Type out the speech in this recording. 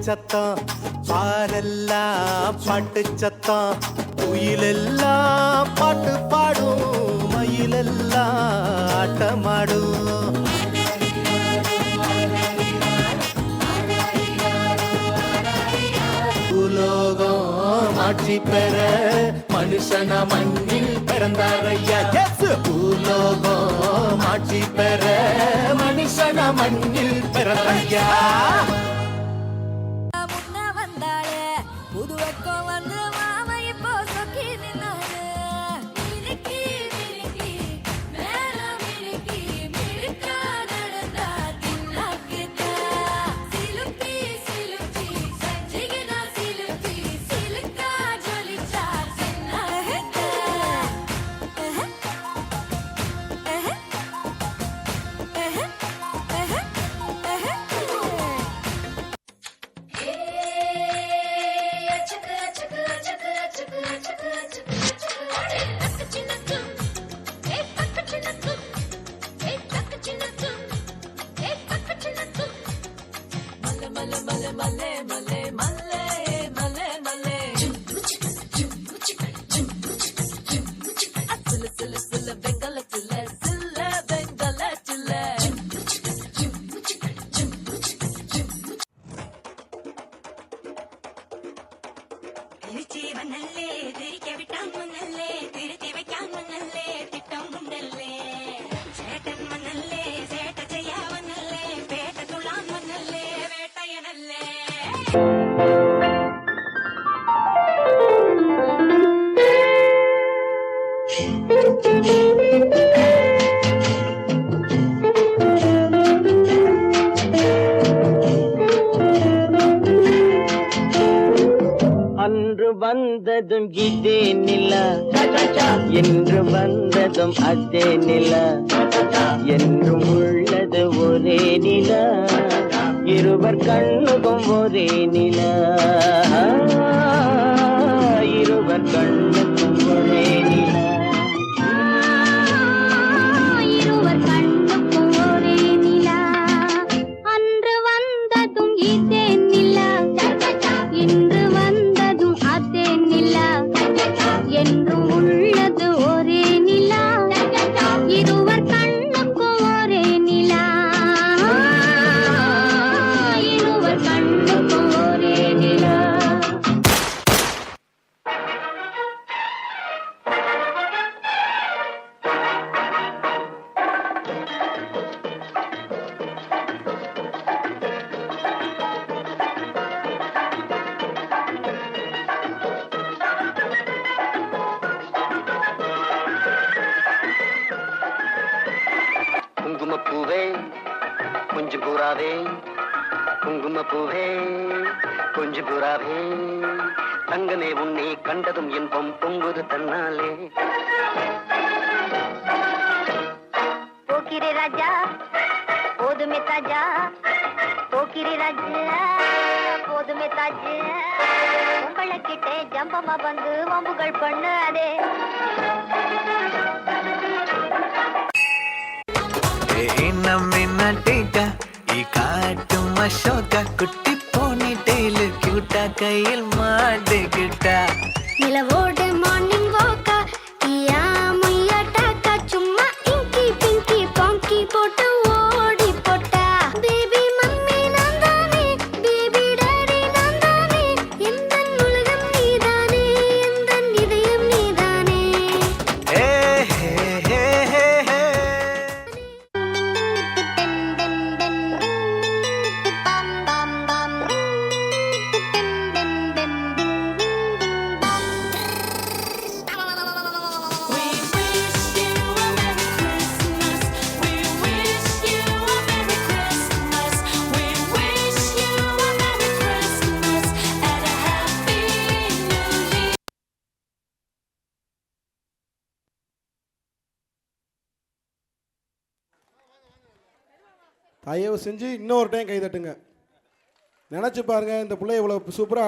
சத்தம் பாரெல்லாம் பாட்டு சத்தம் குயிலெல்லாம் பாட்டு பாடும் மயிலெல்லாம் ஆட்டமாடும் பூலோகம் ஆட்சி பெற மனுஷன மண்ணில் பிறந்தாரையா பூலோகம் ஆட்சி பெற மனுஷன மண்ணில் பிறந்தாரையா அன்று வந்ததும் இதே நிலா என்று வந்ததும் அதே நிலா என்றும் உள்ளது ஒரே நிலா இருவர் கண்ணுக்கும் ஒரே நிலா இருவர் கண்ணுக்கும் ஒரே நிலா குங்குமப்பூவே கொஞ்சம் புறாவே குங்குமப்பூவே கொஞ்சம் புறாவே தங்கமே உன்னை கண்டதும் இன்பம் பொங்குது தன்னாலே போக்கிரி ராஜா போதுமே தாஜா போக்கிரி ராஜா போதுமே தாஜா உங்களை கிட்டே ஜம்பமா வந்து வம்புகள் பண்ணாதே குட்டி போனி டெய்லு கியூட்டா கையில் மாட்டுக்கிட்டா நிலவோடு மார்னிங் வாக்கா கியா முய்யா டாக்கா சும்மா இங்கி பிங்கி பாங்கி போட்டு ஓடி போட்டா பேபி மம்மி நான் தானே பேபி டாடி நான் தானே எந்த உலகம் நீதானே எந்த இதயம் நீதானே ஹே ஹே ஹே ஹே ஹே தயவு செஞ்சு இன்னொரு டைம் கை தட்டுங்க. நினச்சி பாருங்க இந்த பிள்ளை இவ்வளோ சூப்பராக